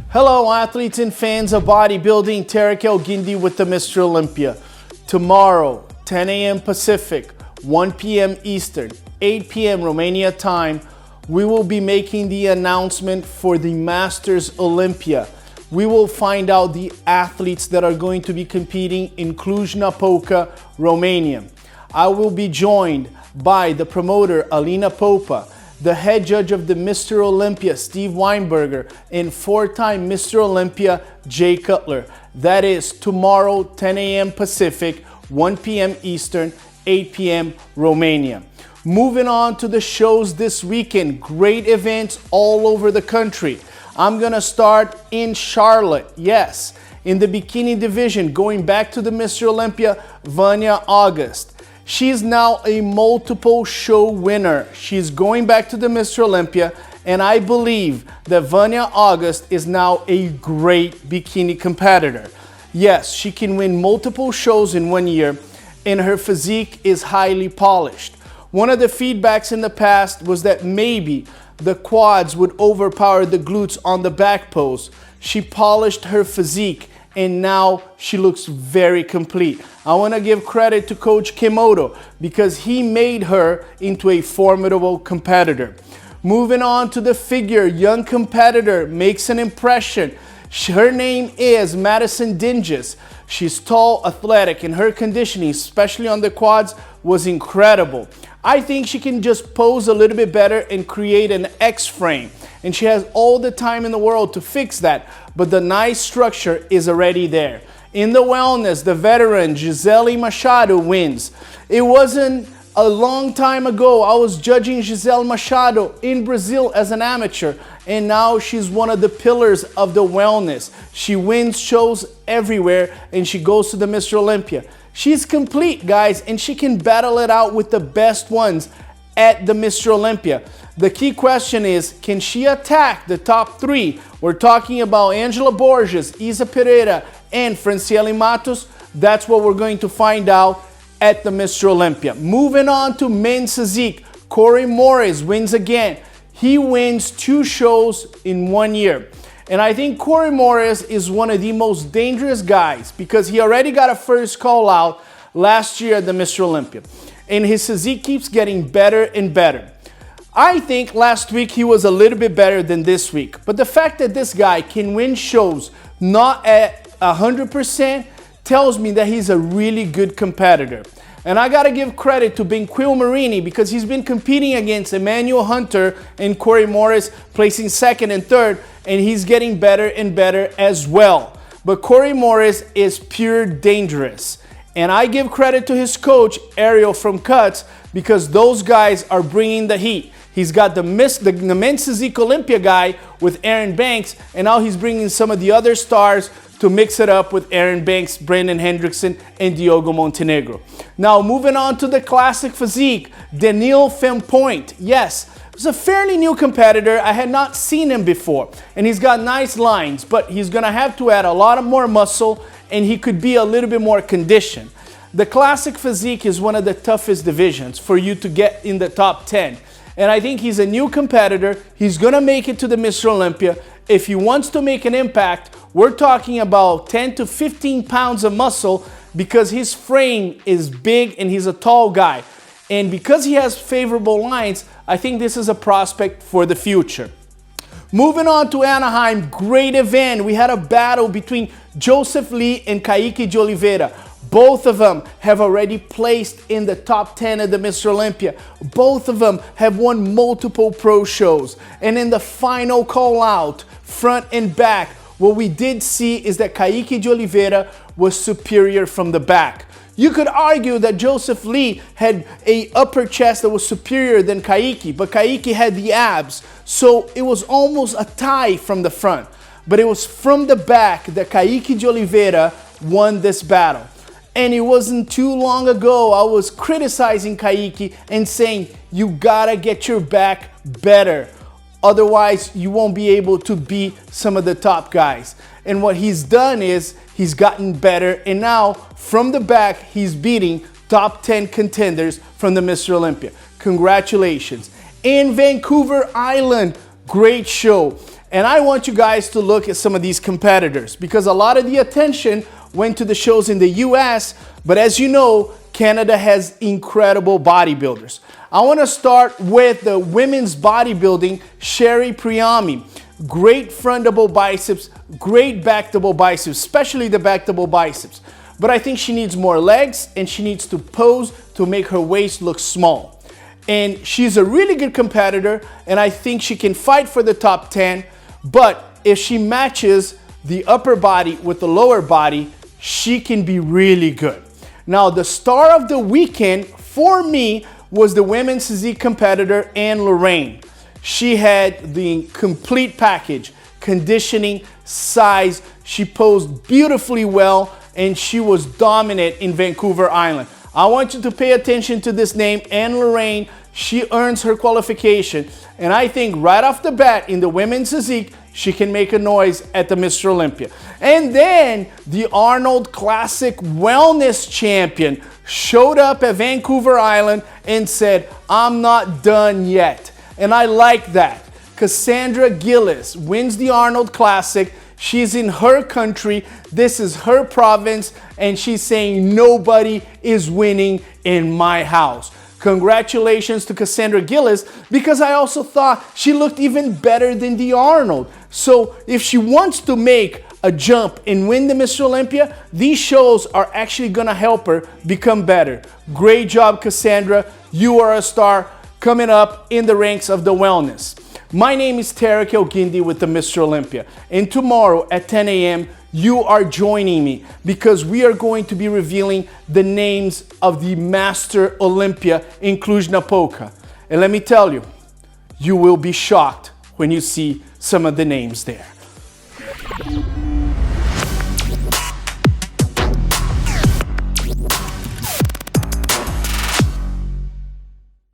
Hello athletes and fans of bodybuilding, Tarek El-Guindi with the Mr. Olympia. Tomorrow, 10 a.m. Pacific, 1 p.m. Eastern, 8 p.m. Romania time, we will be making the announcement for the Masters Olympia. We will find out the athletes that are going to be competing in Cluj-Napoca, Romania. I will be joined by the promoter Alina Popa, the head judge of the Mr. Olympia, Steve Weinberger, and four-time Mr. Olympia, Jay Cutler. That is tomorrow, 10 a.m. Pacific, 1 p.m. Eastern, 8 p.m. Romania. Moving on to the shows this weekend, great events all over the country. I'm gonna start in Charlotte, yes, in the bikini division, going back to the Mr. Olympia, Vania August. She's now a multiple show winner. She's going back to the Mr. Olympia, and I believe that Vania August is now a great bikini competitor. Yes, she can win multiple shows in 1 year, and her physique is highly polished. One of the feedbacks in the past was that maybe the quads would overpower the glutes on the back pose. She polished her physique, and now she looks very complete. I want to give credit to Coach Kimoto because he made her into a formidable competitor. Moving on to the figure, young competitor makes an impression. Her name is Madison Dinges. She's tall, athletic, and her conditioning, especially on the quads, was incredible. I think she can just pose a little bit better and create an X frame. And she has all the time in the world to fix that, but the nice structure is already there. In the wellness, the veteran Gisele Machado wins. It wasn't a long time ago I was judging Gisele Machado in Brazil as an amateur, and now she's one of the pillars of the wellness. She wins shows everywhere, and she goes to the Mr. Olympia. She's complete, guys, and she can battle it out with the best ones at the Mr. Olympia. The key question is, can she attack the top three? We're talking about Angela Borges, Isa Pereira, and Franciele Matos. That's what we're going to find out at the Mr. Olympia. Moving on to men's physique, Corey Morris wins again. He wins 2 shows in 1 year. And I think Corey Morris is one of the most dangerous guys because he already got a first call out last year at the Mr. Olympia. And his physique keeps getting better and better. I think last week he was a little bit better than this week. But the fact that this guy can win shows not at 100% tells me that he's a really good competitor. And I gotta give credit to Benquil Marini because he's been competing against Emmanuel Hunter and Corey Morris, placing second and third, and he's getting better and better as well. But Corey Morris is pure dangerous. And I give credit to his coach, Ariel from Cuts, because those guys are bringing the heat. He's got the men's physique Olympia guy with Erin Banks, and now he's bringing some of the other stars to mix it up with Erin Banks, Brandon Hendrickson, and Diogo Montenegro. Now, moving on to the classic physique, Daniil Fempoint. Yes, he's a fairly new competitor. I had not seen him before, and he's got nice lines, but he's gonna have to add a lot more muscle, and he could be a little bit more conditioned. The classic physique is one of the toughest divisions for you to get in the top 10. And I think he's a new competitor. He's gonna make it to the Mr. Olympia. If he wants to make an impact, we're talking about 10 to 15 pounds of muscle because his frame is big and he's a tall guy. And because he has favorable lines, I think this is a prospect for the future. Moving on to Anaheim, great event. We had a battle between Joseph Lee and Kaique de Oliveira. Both of them have already placed in the top 10 of the Mr. Olympia. Both of them have won multiple pro shows. And in the final call out, front and back, what we did see is that Kaique de Oliveira was superior from the back. You could argue that Joseph Lee had an upper chest that was superior than Kaique, but Kaique had the abs. So it was almost a tie from the front. But it was from the back that Kaique de Oliveira won this battle. And it wasn't too long ago I was criticizing Kaique and saying, you gotta get your back better. Otherwise, you won't be able to beat some of the top guys. And what he's done is he's gotten better. And now from the back, he's beating top 10 contenders from the Mr. Olympia. Congratulations. In Vancouver Island, great show. And I want you guys to look at some of these competitors because a lot of the attention went to the shows in the US, but as you know, Canada has incredible bodybuilders. I want to start with the women's bodybuilding, Sherry Priami. Great front double biceps, great back double biceps, especially the back double biceps. But I think she needs more legs and she needs to pose to make her waist look small. And she's a really good competitor and I think she can fight for the top 10. But if she matches the upper body with the lower body, she can be really good. Now, the star of the weekend for me was the women's physique competitor, Anne Lorraine. She had the complete package, conditioning, size. She posed beautifully well and she was dominant in Vancouver Island. I want you to pay attention to this name, Anne Lorraine. She earns her qualification. And I think right off the bat in the women's physique, she can make a noise at the Mr. Olympia. And then the Arnold Classic Wellness Champion showed up at Vancouver Island and said, I'm not done yet. And I like that. Kassandra Gillis wins the Arnold Classic. She's in her country. This is her province. And she's saying, nobody is winning in my house. Congratulations to Kassandra Gillis because I also thought she looked even better than the Arnold. So if she wants to make a jump and win the Mr. Olympia, these shows are actually going to help her become better. Great job, Kassandra. You are a star coming up in the ranks of the wellness. My name is Tarek Elguindi with the Mr. Olympia. And tomorrow at 10 a.m., you are joining me because we are going to be revealing the names of the Master Olympia in Cluj-Napoca. And let me tell you, you will be shocked when you see some of the names there.